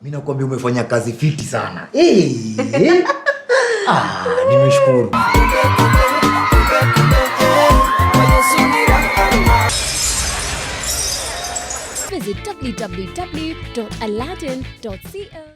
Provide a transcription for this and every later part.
Mimi nakwambia umefanya kazi fiti sana. Nimeshukuru. Visit www.aladdin.co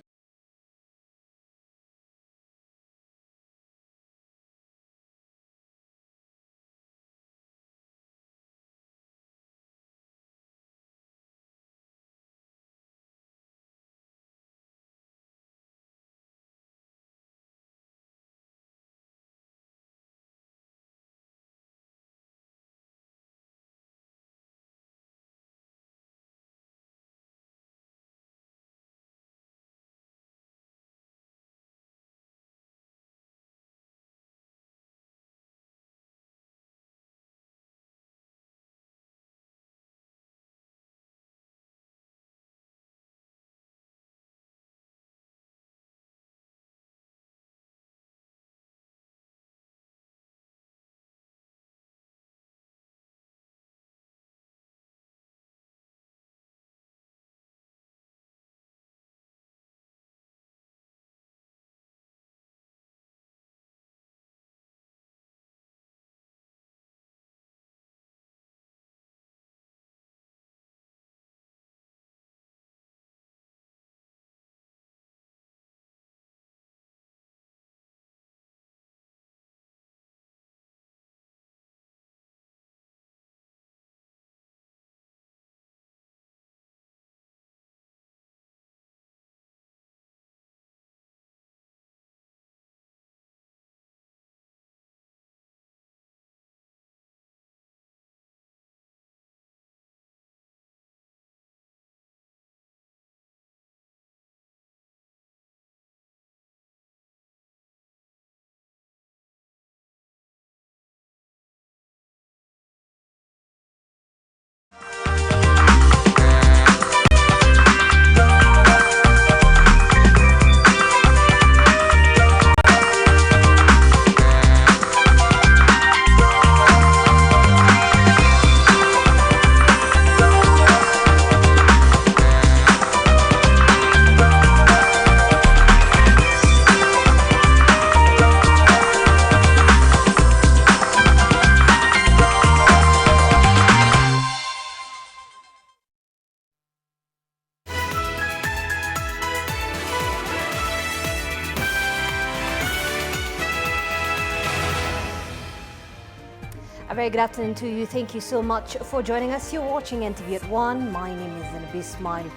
A very good afternoon to you. Thank you so much for joining us. You're watching NTV at 1. My name is Zeinab Ismail.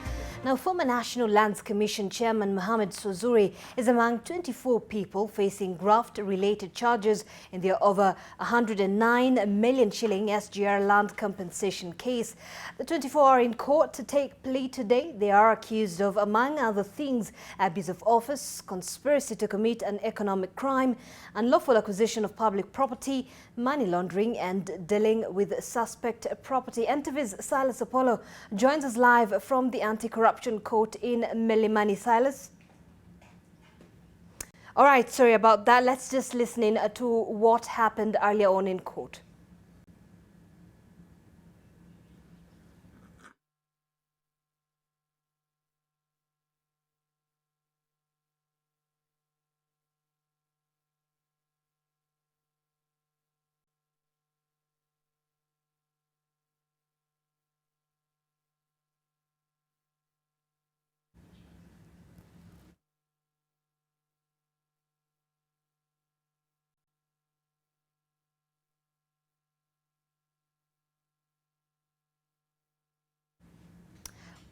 Now, former National Lands Commission Chairman Mohammed Swazuri is among 24 people facing graft-related charges in their over 109 million shilling SGR land compensation case. The 24 are in court to take plea today. They are accused of, among other things, abuse of office, conspiracy to commit an economic crime, unlawful acquisition of public property, money laundering and dealing with suspect property. NTV's Silas Apollo joins us live from the anti-corruption court in Milimani. Silas? All right, sorry about that. Let's just listen in to what happened earlier on in court.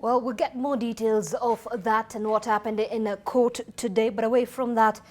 Well, we'll get more details of that and what happened in a court today. But away from that,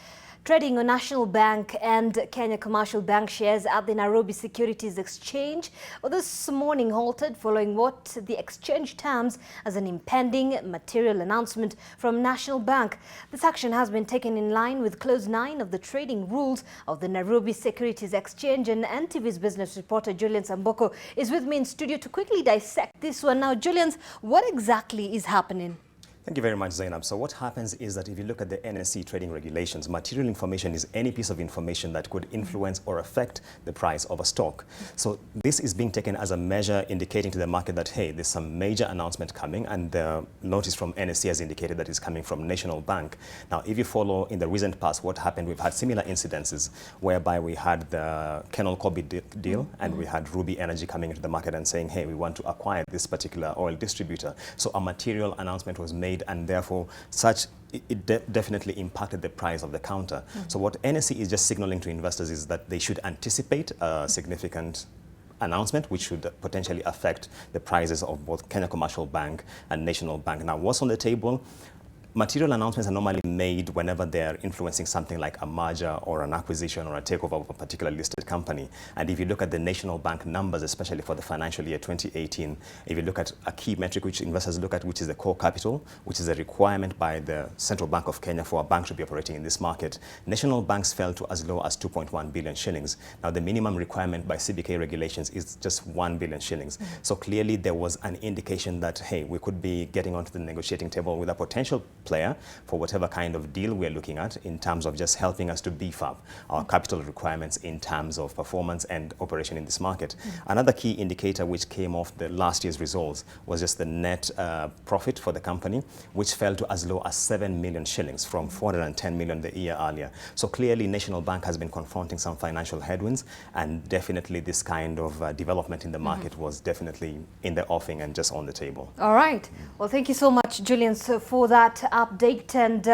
trading on National Bank and Kenya Commercial Bank shares at the Nairobi Securities Exchange this morning halted following what the exchange terms as an impending material announcement from National Bank. This action has been taken in line with Clause 9 of the trading rules of the Nairobi Securities Exchange, and NTV's business reporter Julian Samboko is with me in studio to quickly dissect this one. Now, Julian, what exactly is happening? Thank you very much, Zainab. So what happens is that if you look at the NSE trading regulations, material information is any piece of information that could influence or affect the price of a stock. So this is being taken as a measure indicating to the market that, hey, there's some major announcement coming, and the notice from NSE has indicated that it's coming from National Bank. Now, if you follow in the recent past what happened, we've had similar incidences whereby we had the Kenol Kobe deal and we had Ruby Energy coming into the market and saying, hey, we want to acquire this particular oil distributor. So a material announcement was made, and therefore it definitely impacted the price of the counter. So what NSE is just signaling to investors is that they should anticipate a significant announcement which should potentially affect the prices of both Kenya Commercial Bank and National Bank. Now, what's on the table? Material announcements are normally made whenever they're influencing something like a merger or an acquisition or a takeover of a particular listed company. And if you look at the National Bank numbers, especially for the financial year 2018, if you look at a key metric which investors look at, which is the core capital, which is a requirement by the Central Bank of Kenya for a bank to be operating in this market, national banks fell to as low as 2.1 billion shillings. Now, the minimum requirement by CBK regulations is just 1 billion shillings. So clearly there was an indication that, hey, we could be getting onto the negotiating table with a potential player for whatever kind of deal we're looking at in terms of just helping us to beef up our capital requirements in terms of performance and operation in this market. Another key indicator which came off the last year's results was just the net profit for the company, which fell to as low as 7 million shillings from 410 million the year earlier. So clearly National Bank has been confronting some financial headwinds, and definitely this kind of development in the market was definitely in the offing and just on the table. All right. Well, thank you so much, Julian, for that update. And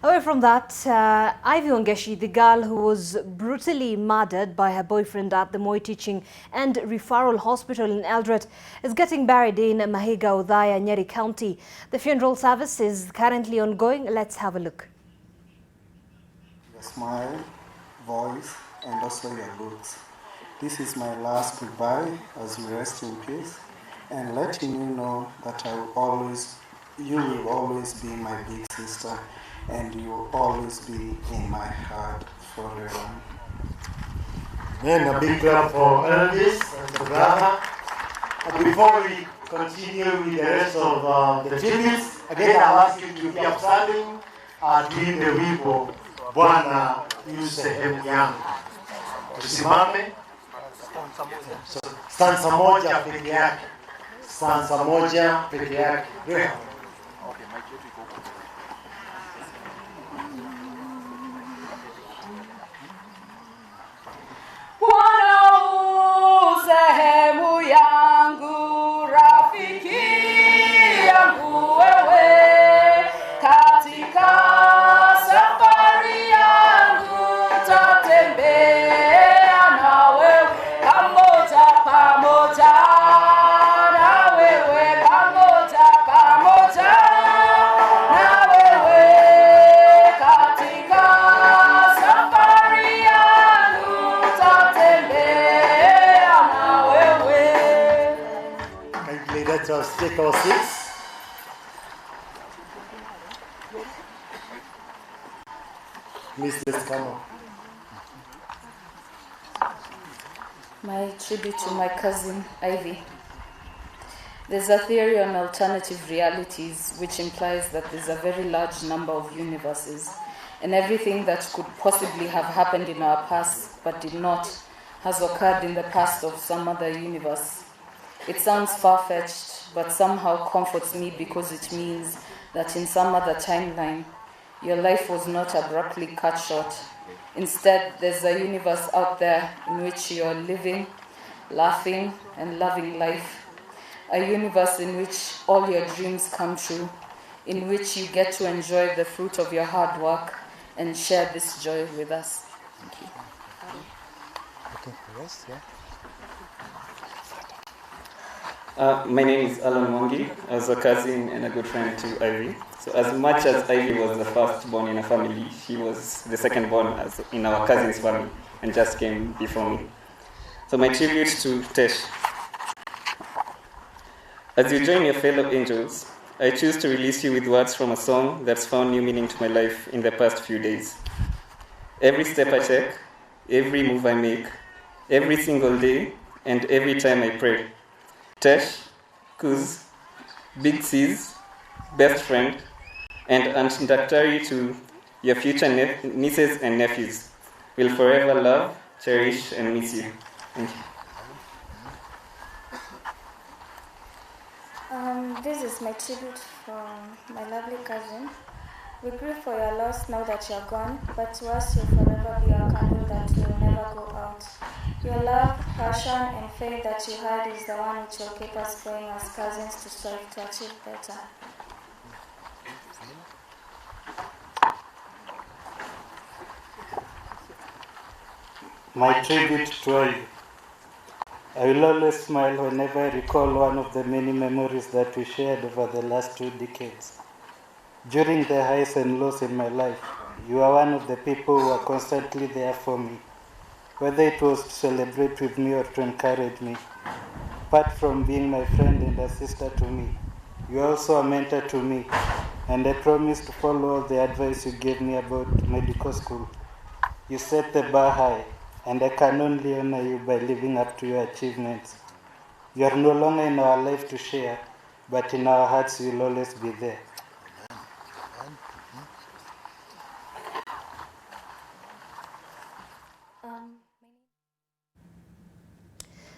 away from that, Ivy Wangeci, the girl who was brutally murdered by her boyfriend at the Moi Teaching and Referral Hospital in Eldoret, is getting buried in Mahiga, Udhaya, Nyeri County. The funeral service is currently ongoing. Let's have a look. Your smile, voice, and also your looks. This is my last goodbye as you rest in peace, and letting you know that you will always be my big sister, and you will always be in my heart forever. Then a big clap for Elvis and the brother. Before we continue with the rest of the tributes, again I'll ask you to be upstanding during the wimbo Bwana yu sehemu yangu. Tusimame. Stanza moja peke yake. Stanza moja peke yake. Bwana u sehemu yangu, rafiki yangu wewe, katika safari yangu tatembea na wewe, kama let us take our seats. Please, let's come up. My tribute to my cousin, Ivy. There's a theory on alternative realities which implies that there's a very large number of universes, and everything that could possibly have happened in our past but did not has occurred in the past of some other universe. It sounds far-fetched, but somehow comforts me because it means that in some other timeline, your life was not abruptly cut short. Instead, there's a universe out there in which you're living, laughing, and loving life. A universe in which all your dreams come true, in which you get to enjoy the fruit of your hard work and share this joy with us. Thank you. Okay, yes, yeah. My name is Alan Mwangi. I was a cousin and a good friend to Ivy. So as much as Ivy was the firstborn in a family, she was the secondborn in our cousin's family and just came before me. So my tribute to Tesh. As you join your fellow angels, I choose to release you with words from a song that's found new meaning to my life in the past few days. Every step I take, every move I make, every single day, and every time I pray. Tesh, Kuz, Big C's, best friend, and introductory to your future nieces and nephews, will forever love, cherish, and miss you. Thank you. This is my tribute from my lovely cousin. We grieve for your loss now that you're gone, but to us you'll forever be a candle that will never go out. Your love, passion, and faith that you had is the one which will keep us going as cousins to strive to achieve better. My tribute to Ivy. I will always smile whenever I recall one of the many memories that we shared over the last 2 decades. During the highs and lows in my life, you are one of the people who are constantly there for me, whether it was to celebrate with me or to encourage me. Apart from being my friend and a sister to me, you are also a mentor to me, and I promise to follow all the advice you gave me about medical school. You set the bar high, and I can only honor you by living up to your achievements. You are no longer in our life to share, but in our hearts you will always be there.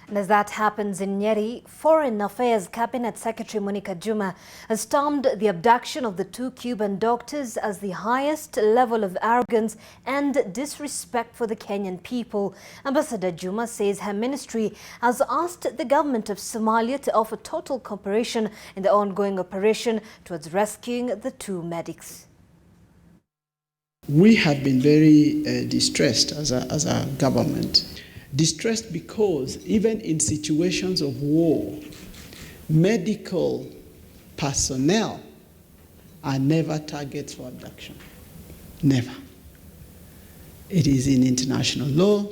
And as that happens in Nyeri, Foreign Affairs Cabinet Secretary Monica Juma has termed the abduction of the 2 Cuban doctors as the highest level of arrogance and disrespect for the Kenyan people. Ambassador Juma says her ministry has asked the government of Somalia to offer total cooperation in the ongoing operation towards rescuing the 2 medics. We have been very distressed as a government. Distressed because even in situations of war, medical personnel are never targets for abduction. Never. It is in international law,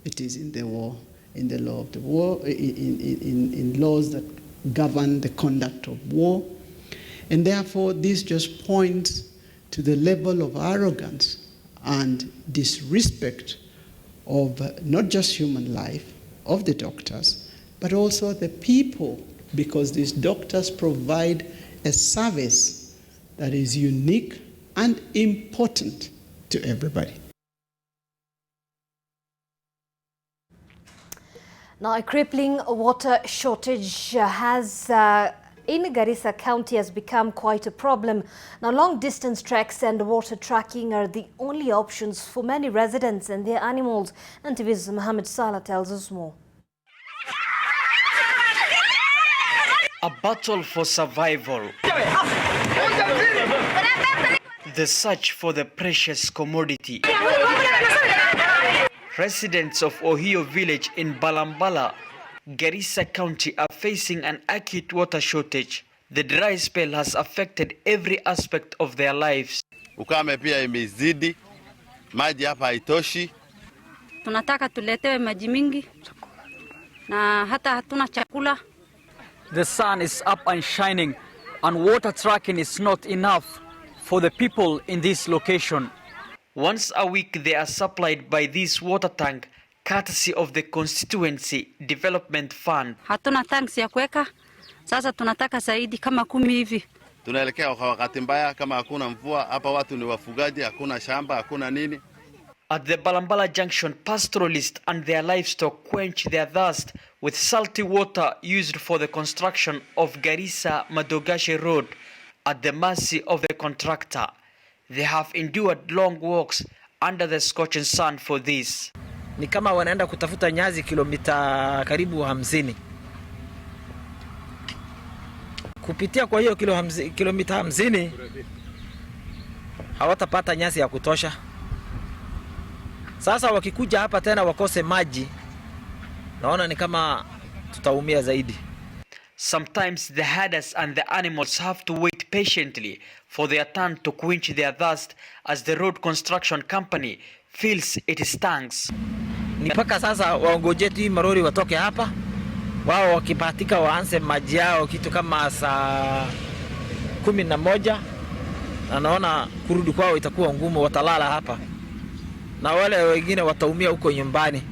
it is in the war, in the law of the war, in laws that govern the conduct of war. And therefore, this just points to the level of arrogance and disrespect of not just human life, of the doctors, but also the people, because these doctors provide a service that is unique and important to everybody. Now, a crippling water shortage in Garissa County has become quite a problem. Now, long-distance treks and water tracking are the only options for many residents and their animals. NTV's Mohammed Salah tells us more. A battle for survival. The search for the precious commodity. Residents of Ohio village in Balambala, Garissa County are facing an acute water shortage. The dry spell has affected every aspect of their lives. Ukame pia imezidi, maji hapa haitoshi. Tunataka tuletewe maji mingi na hata hatuna chakula. The sun is up and shining, and water trucking is not enough for the people in this location. Once a week they are supplied by this water tank, courtesy of the Constituency Development Fund. Hatuna tanks ya kuweka, sasa tunataka zaidi kama 10 hivi. Tunaelekea kwa wakati mbaya kama hakuna mvua, hapa watu ni wafugaji, hakuna shamba, hakuna nini. At the Balambala Junction, pastoralists and their livestock quench their thirst with salty water used for the construction of Garissa Madogashe Road at the mercy of the contractor. They have endured long walks under the scorching sun for this. Ni kama wanaenda kutafuta nyazi kilomita karibu 50. Kupitia kwa hiyo kilomita 50 hawatapata nyazi ya kutosha. Sasa wakikuja hapa tena wakose maji, naona ni kama tutaumia zaidi. Sometimes the herders and the animals have to wait patiently for their turn to quench their thirst as the road construction company fills its tanks. Ni mpaka sasa waongoje tu marori watoke hapa, wao wakipatika waanze maji yao kitu kama saa 11, na naona kurudi kwao itakuwa ngumu, watalala hapa na wale wengine wataumia huko nyumbani.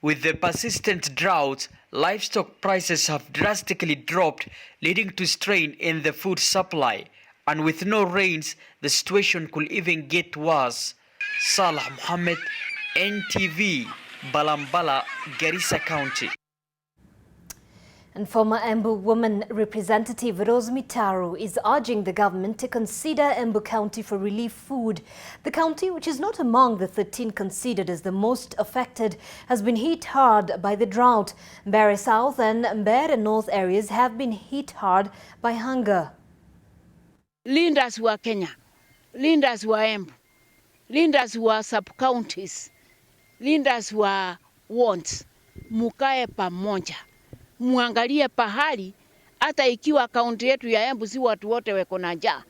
With the persistent drought, livestock prices have drastically dropped, leading to strain in the food supply. And with no rains, the situation could even get worse. Salah Mohammed, NTV, Balambala, Garissa County. And former Embu woman representative Rose Mitaru is urging the government to consider Embu County for relief food. The county, which is not among the 13 considered as the most affected, has been hit hard by the drought. Mbere South and Mbere North areas have been hit hard by hunger. Leaders wa Kenya, leaders wa Embu, leaders wa sub-counties, leaders wa wards, mukae pamoja. Muangalie pahali, hata ikiwa kaunti yetu ya Embu si watu wote weko na njaa.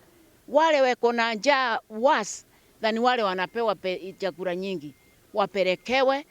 Wale weko na njaa worse than wale wanapewa chakula nyingi. Wapelekewe.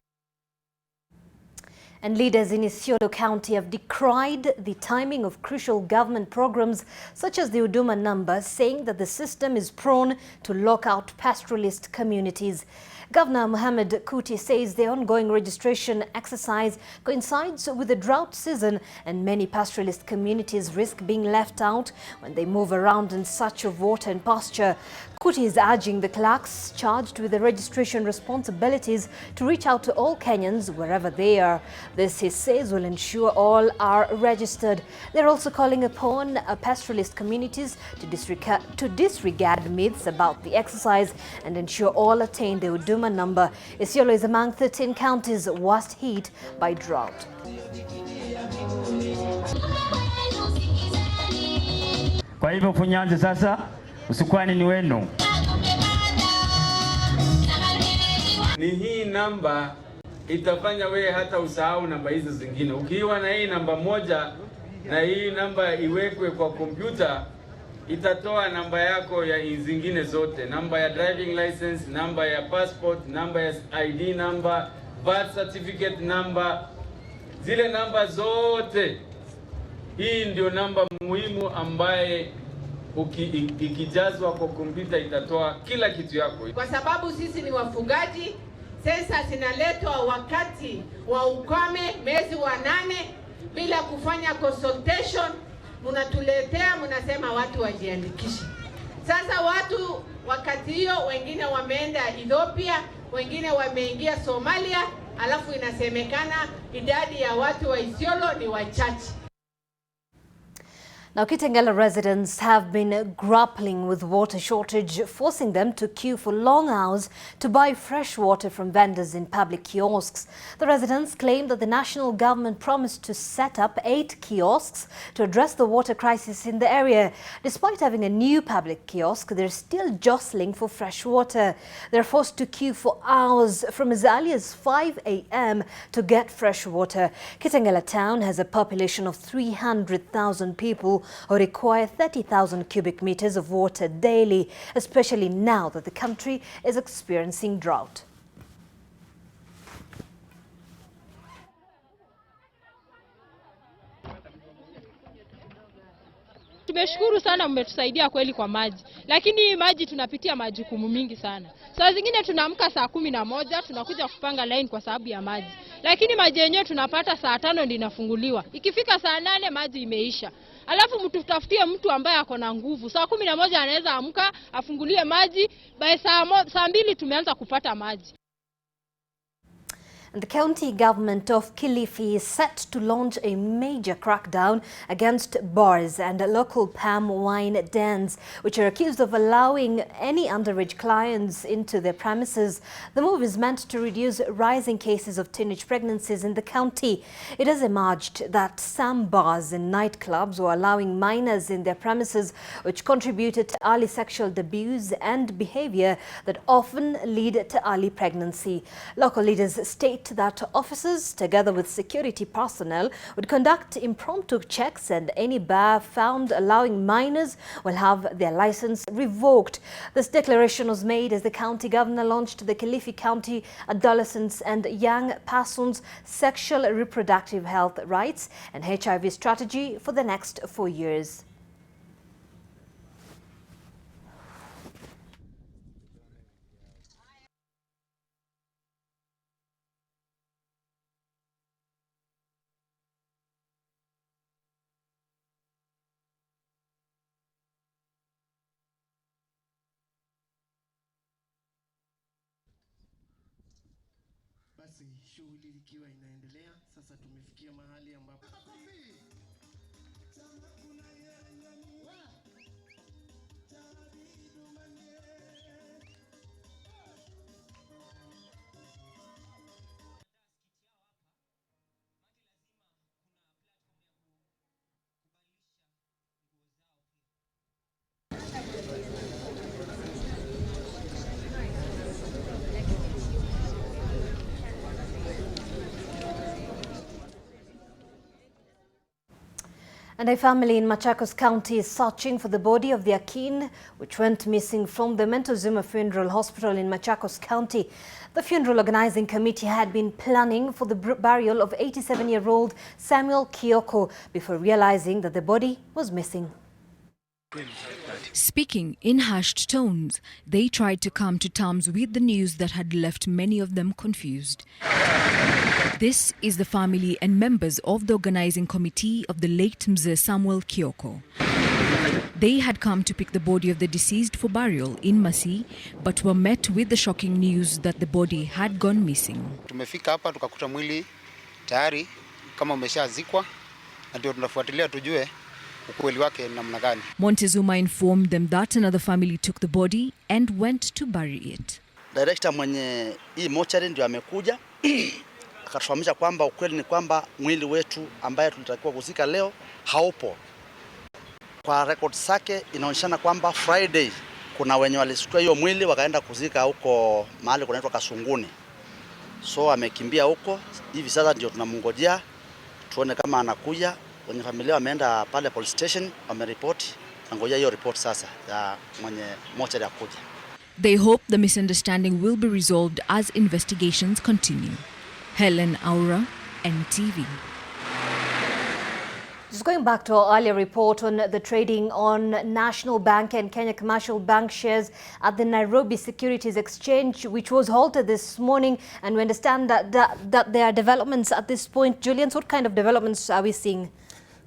And leaders in Isiolo County have decried the timing of crucial government programs such as the Huduma number, saying that the system is prone to lock out pastoralist communities. Governor Mohamed Kuti says the ongoing registration exercise coincides with the drought season and many pastoralist communities risk being left out when they move around in search of water and pasture. Kuti is urging the clerks charged with the registration responsibilities to reach out to all Kenyans wherever they are. This, he says, will ensure all are registered. They're also calling upon pastoralist communities to disregard myths about the exercise and ensure all attain the Huduma number. Isiolo is among 13 counties worst hit by drought. Kwa hivyo kunyanze sasa, usikwani ni wenu. Ni hii namba itafanya wewe hata usahau namba hizo zingine. Ukiwa na hii namba moja na hii namba iwekwe kwa kompyuta, itatoa namba yako ya zingine zote. Namba ya driving license, namba ya passport, namba ya ID number, birth certificate number. Zile namba zote. Hii ndio namba muhimu ambaye ikijazwa kwa kompyuta itatoa kila kitu yako. Kwa sababu sisi ni wafugaji, sensa zinaletwa wakati wa ukame mwezi wa 8 bila kufanya consultation, mnatuletea mnasema watu wajiandikishe. Sasa watu wakati hiyo wengine wameenda Ethiopia, wengine wameingia Somalia, alafu inasemekana idadi ya watu wa Isiolo ni wachache. Now, Kitengela residents have been grappling with water shortage, forcing them to queue for long hours to buy fresh water from vendors in public kiosks. The residents claim that the national government promised to set up 8 kiosks to address the water crisis in the area. Despite having a new public kiosk, they're still jostling for fresh water. They're forced to queue for hours from as early as 5 a.m. to get fresh water. Kitengela town has a population of 300,000 people who require 30,000 cubic meters of water daily, especially now that the country is experiencing drought. nimeshukuru sana, mmetusaidia kweli kwa maji. Lakini maji tunapitia majukumu mingi sana. Saa zingine tunaamka saa 11 tunakuja kupanga line kwa sababu ya maji. Lakini maji yenyewe tunapata saa 5 ndio inafunguliwa. Ikifika saa 8 maji imeisha. Alafu mtutafutie mtu ambaye ako na nguvu. Saa 11 anaweza amka afungulie maji, by saa 2 tumeanza kupata maji. And the county government of Kilifi is set to launch a major crackdown against bars and local palm wine dens, which are accused of allowing any underage clients into their premises. The move is meant to reduce rising cases of teenage pregnancies in the county. It has emerged that some bars and nightclubs were allowing minors in their premises, which contributed to early sexual abuse and behavior that often lead to early pregnancy. Local leaders state that officers, together with security personnel, would conduct impromptu checks, and any bar found allowing minors will have their license revoked. This declaration was made as the county governor launched the Kilifi County Adolescents and Young Persons Sexual Reproductive Health Rights and HIV Strategy for the next 4 years. Basi shughuli ikiwa inaendelea, sasa tumefikia mahali ambapo And a family in Machakos County is searching for the body of their kin, which went missing from the Mentozuma Funeral Hospital in Machakos County. The funeral organizing committee had been planning for the burial of 87-year-old Samuel Kioko before realizing that the body was missing. Speaking in hushed tones, they tried to come to terms with the news that had left many of them confused. This is the family and members of the organizing committee of the late Mzee Samuel Kioko. They had come to pick the body of the deceased for burial in Masi, but were met with the shocking news that the body had gone missing. Tumefika hapa tukakuta mwili tayari kama umeshazikwa, na ndio tunafuatilia tujue ukweli wake namna gani. Montezuma informed them that another family took the body and went to bury it. Director mwenye hii mochari ndio amekuja akatufahamisha kwamba ukweli ni kwamba mwili wetu ambaye tulitakiwa kuzika leo haupo. Kwa record zake inaonyeshana kwamba Friday kuna wenye walichukua hiyo mwili wakaenda kuzika huko mahali kunaitwa Kasunguni. So amekimbia huko, hivi sasa ndio tunamngojea tuone kama anakuja. Wenye familia wameenda pale police station, wameripoti, ngojea hiyo report sasa ya mwenye mochari akuja. They hope the misunderstanding will be resolved as investigations continue. Helen Aura, NTV. Just going back to our earlier report on the trading on National Bank and Kenya Commercial Bank shares at the Nairobi Securities Exchange, which was halted this morning, and we understand that there are developments at this point. Julian, what kind of developments are we seeing?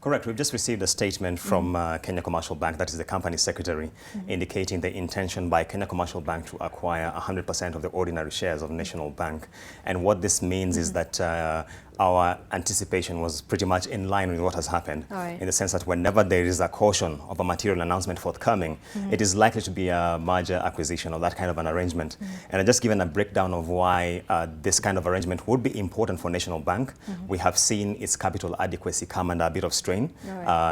Correct. We've just received a statement from Kenya Commercial Bank, that is the company secretary, indicating the intention by Kenya Commercial Bank to acquire 100% of the ordinary shares of National Bank. And what this means is that our anticipation was pretty much in line with what has happened, in the sense that whenever there is a caution of a material announcement forthcoming, it is likely to be a merger acquisition or that kind of an arrangement. And I've just given a breakdown of why this kind of arrangement would be important for National Bank. We have seen its capital adequacy come under a bit of strain.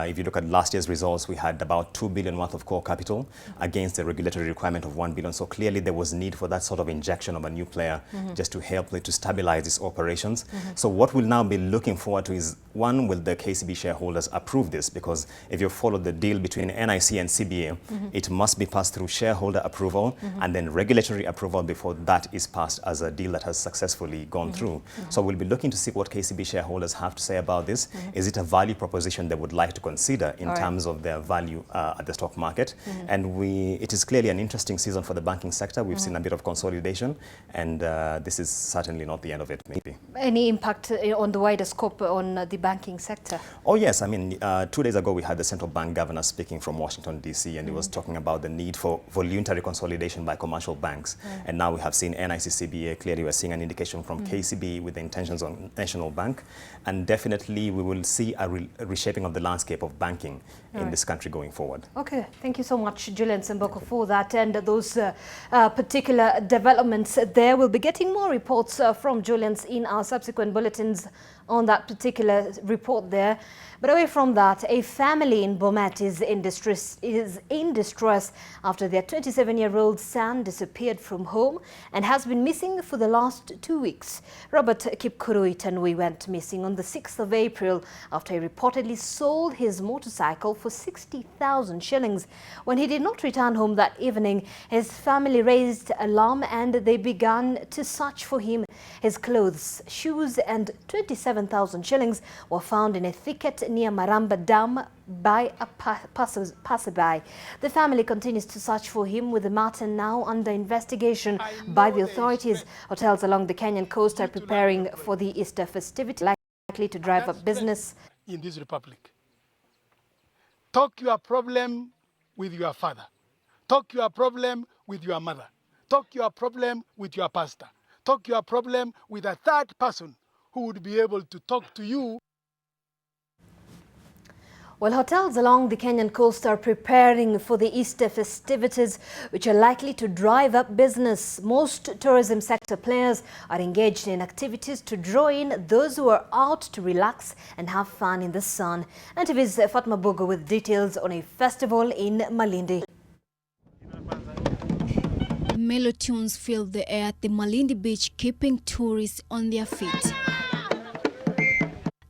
If you look at last year's results, we had about 2 billion worth of core capital against the regulatory requirement of 1 billion. So clearly there was need for that sort of injection of a new player just to help it to stabilize its operations. So what we we'll now be looking forward to is, one, will the KCB shareholders approve this? Because if you follow the deal between NIC and CBA, it must be passed through shareholder approval and then regulatory approval before that is passed as a deal that has successfully gone through. So we'll be looking to see what KCB shareholders have to say about this. Is it a value proposition they would like to consider in terms of their value at the stock market? And it is clearly an interesting season for the banking sector. We've seen a bit of consolidation, and this is certainly not the end of it, maybe. Any impact on the wider scope on the banking sector? Oh yes, I mean, 2 days ago we had the central bank governor speaking from Washington, D.C., and he was talking about the need for voluntary consolidation by commercial banks. And now we have seen NIC-CBA, clearly we're seeing an indication from KCB with the intentions on National Bank. And definitely we will see a reshaping of the landscape of banking in this country going forward. Okay, thank you so much, Julian Semboko, for that. And those particular developments there, we'll be getting more reports from Julian's in our subsequent bulletins on that particular report there. But away from that, a family in Bomet is in distress after their 27-year-old son disappeared from home and has been missing for the last 2 weeks. Robert Kipkurui Tanui went missing on the 6th of April after he reportedly sold his motorcycle for 60,000 shillings. When he did not return home that evening, his family raised alarm and they began to search for him. His clothes, shoes and 27,000 shillings were found in a thicket near Maramba Dam by a passerby. The family continues to search for him, with the matter now under investigation by the authorities. Hotels along the Kenyan coast are preparing for the Easter festivity, likely to drive up business in this republic. Talk your problem with your father. Talk your problem with your mother. Talk your problem with your pastor. Talk your problem with a third person who would be able to talk to you. Well, hotels along the Kenyan coast are preparing for the Easter festivities, which are likely to drive up business. Most tourism sector players are engaged in activities to draw in those who are out to relax and have fun in the sun. NTV's Fatma Bogo with details on a festival in Malindi. Mellow tunes fill the air at the Malindi beach, keeping tourists on their feet.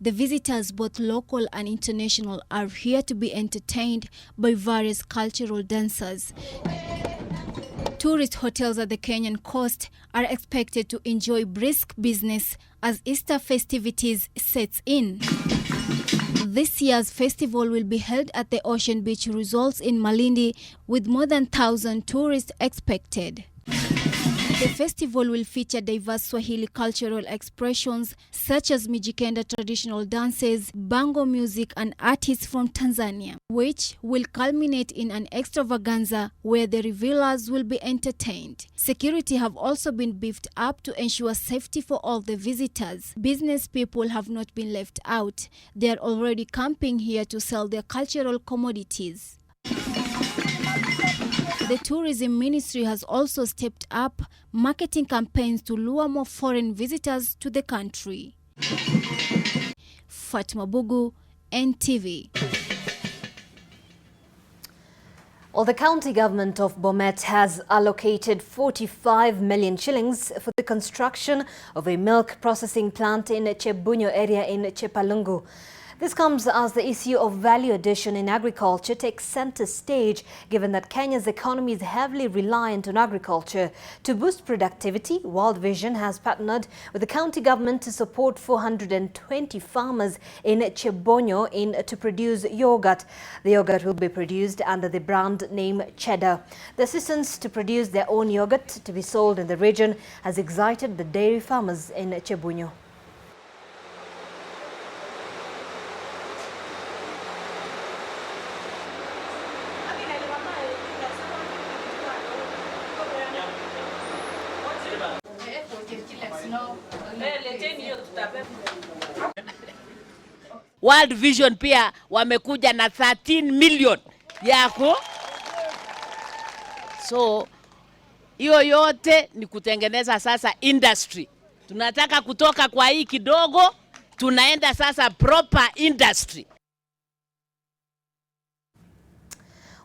The visitors, both local and international, are here to be entertained by various cultural dancers. Tourist hotels at the Kenyan coast are expected to enjoy brisk business as Easter festivities sets in. This year's festival will be held at the Ocean Beach Resorts in Malindi, with more than 1,000 tourists expected. The festival will feature diverse Swahili cultural expressions such as Mijikenda traditional dances, bango music and artists from Tanzania, which will culminate in an extravaganza where the revelers will be entertained. Security have also been beefed up to ensure safety for all the visitors. Business people have not been left out. They are already camping here to sell their cultural commodities. The Tourism Ministry has also stepped up marketing campaigns to lure more foreign visitors to the country. Fatma Bugu, NTV. Well, the county government of Bomet has allocated 45 million shillings for the construction of a milk processing plant in Chebunyo area in Chepalungu. This comes as the issue of value addition in agriculture takes center stage, given that Kenya's economy is heavily reliant on agriculture. To boost productivity, World Vision has partnered with the county government to support 420 farmers in Chebunyo to produce yogurt. The yogurt will be produced under the brand name Cheddar. The assistance to produce their own yogurt to be sold in the region has excited the dairy farmers in Chebunyo. World Vision pia wamekuja na 13 million yako. So hiyo yote ni kutengeneza sasa industry. Tunataka kutoka kwa hii kidogo, tunaenda sasa proper industry.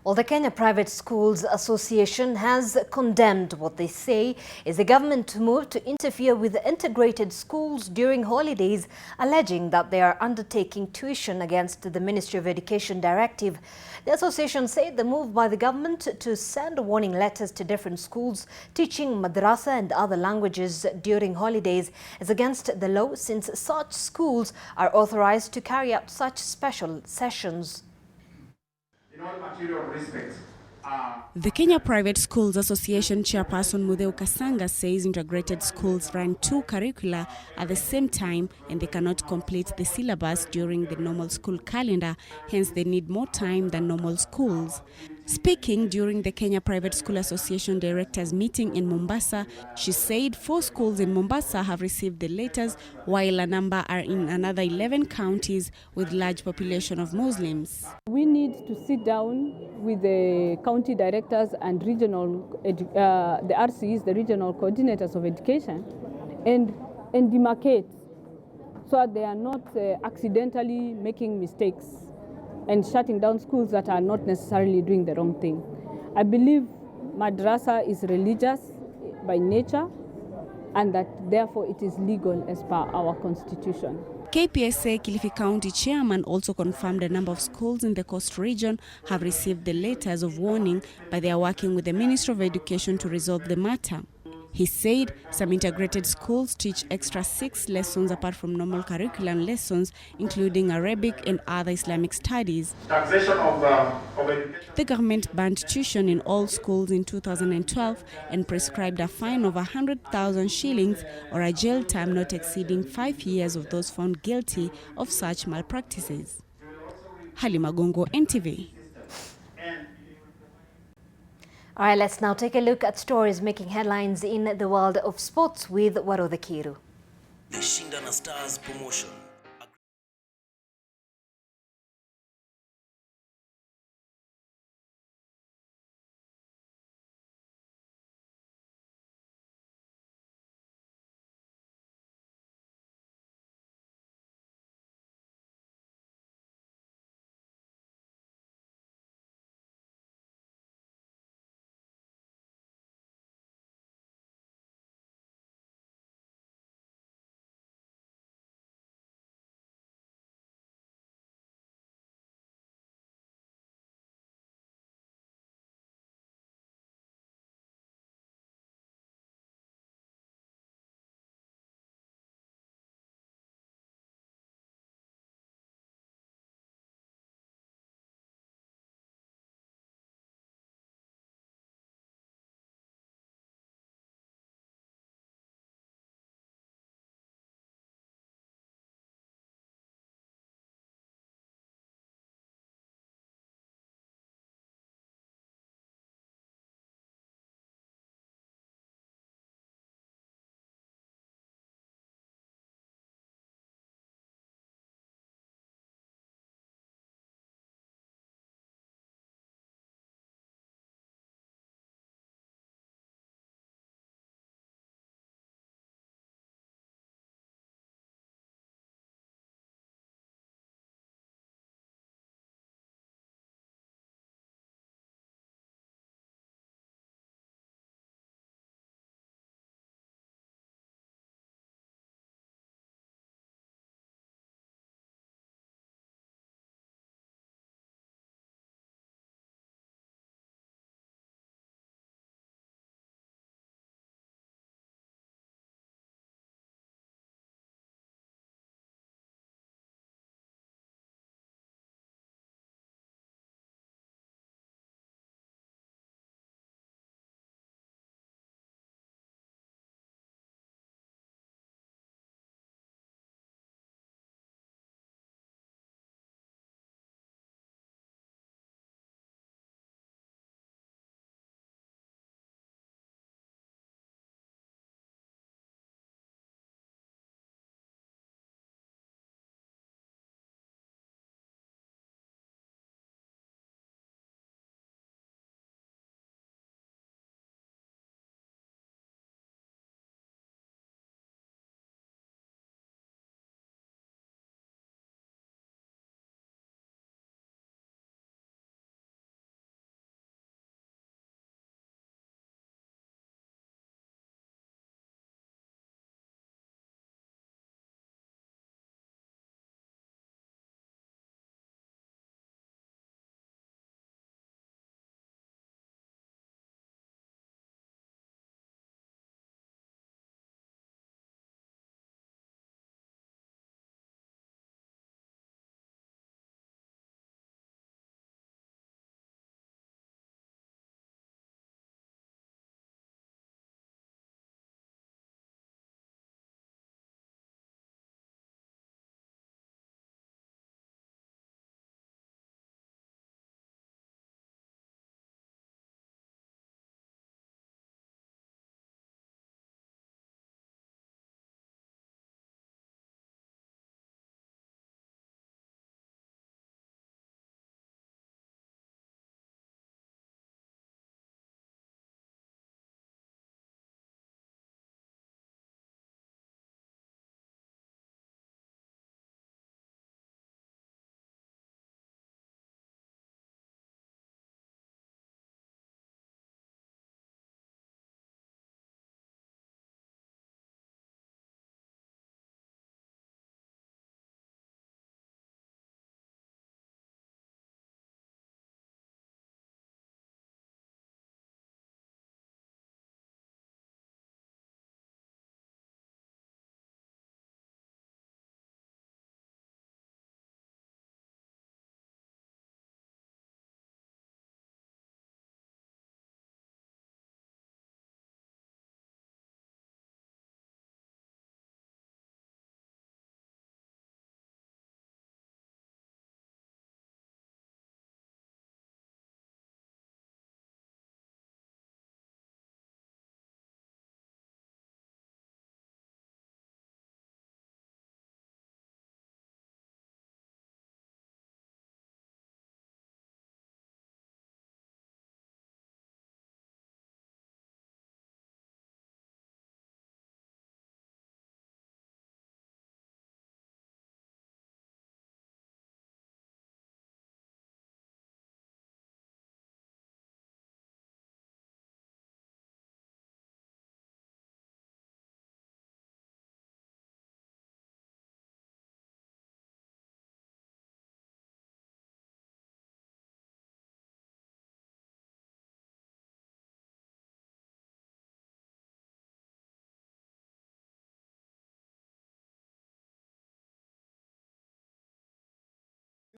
Well, the Kenya Private Schools Association has condemned what they say is a government move to interfere with integrated schools during holidays, alleging that they are undertaking tuition against the Ministry of Education directive. The association said the move by the government to send warning letters to different schools teaching madrasa and other languages during holidays is against the law, since such schools are authorized to carry out such special sessions. In all material respects. The Kenya Private Schools Association chairperson Mudeu Kasanga says integrated schools run two curricula at the same time and they cannot complete the syllabus during the normal school calendar, hence they need more time than normal schools. Speaking during the Kenya Private School Association Directors meeting in Mombasa, she said 4 schools in Mombasa have received the letters, while a number are in another 11 counties with large population of Muslims. We need to sit down with the county directors and regional, the RCs, the regional coordinators of education, and demarcate so that they are not accidentally making mistakes and shutting down schools that are not necessarily doing the wrong thing. I believe madrasa is religious by nature and that therefore it is legal as per our constitution. KPSA Kilifi County Chairman also confirmed a number of schools in the coast region have received the letters of warning, but they are working with the Ministry of Education to resolve the matter. He said some integrated schools teach extra 6 lessons apart from normal curriculum lessons, including Arabic and other Islamic studies. Taxation of education. The government banned tuition in all schools in 2012 and prescribed a fine of 100,000 shillings or a jail term not exceeding 5 years of those found guilty of such malpractices. Halima Gongo, NTV. All right, let's now take a look at stories making headlines in the world of sports with Warodhe Kiru. The Shindana Stars promotion.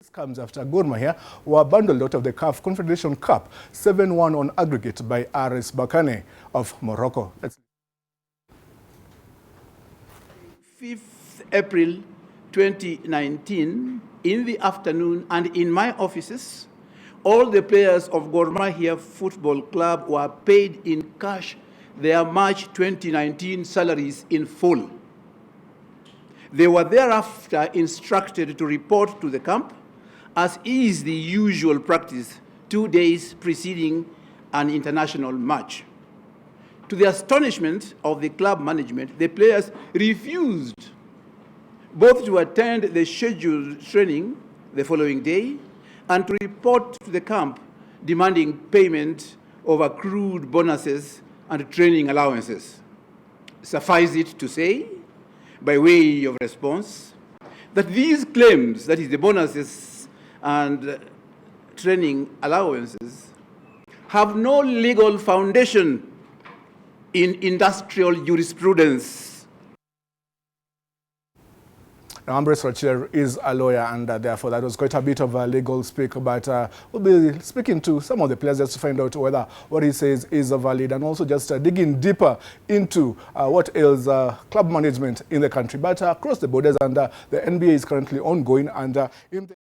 This comes after Gor Mahia were bundled out of the CAF Confederation Cup 7-1 on aggregate by RS Berkane of Morocco. 5th April 2019, in the afternoon and in my offices, all the players of Gor Mahia Football Club were paid in cash their March 2019 salaries in full. They were thereafter instructed to report to the camp, as is the usual practice 2 days preceding an international match. To the astonishment of the club management, the players refused both to attend the scheduled training the following day and to report to the camp demanding payment of accrued bonuses and training allowances. Suffice it to say, by way of response, that these claims, that is the bonuses and training allowances, have no legal foundation in industrial jurisprudence. Now, Ambrose Rachel is a lawyer, and therefore that was quite a bit of a legal speak, but we'll be speaking to some of the players just to find out whether what he says is valid, and also just digging deeper into what ails club management in the country, but across the borders, and the NBA is currently ongoing, and in the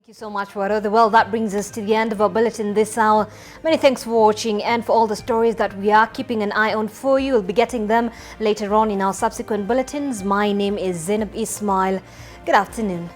Thank you so much, Waro. Well, that brings us to the end of our bulletin this hour. Many thanks for watching and for all the stories that we are keeping an eye on for you. We'll be getting them later on in our subsequent bulletins. My name is Zeinab Ismail. Good afternoon.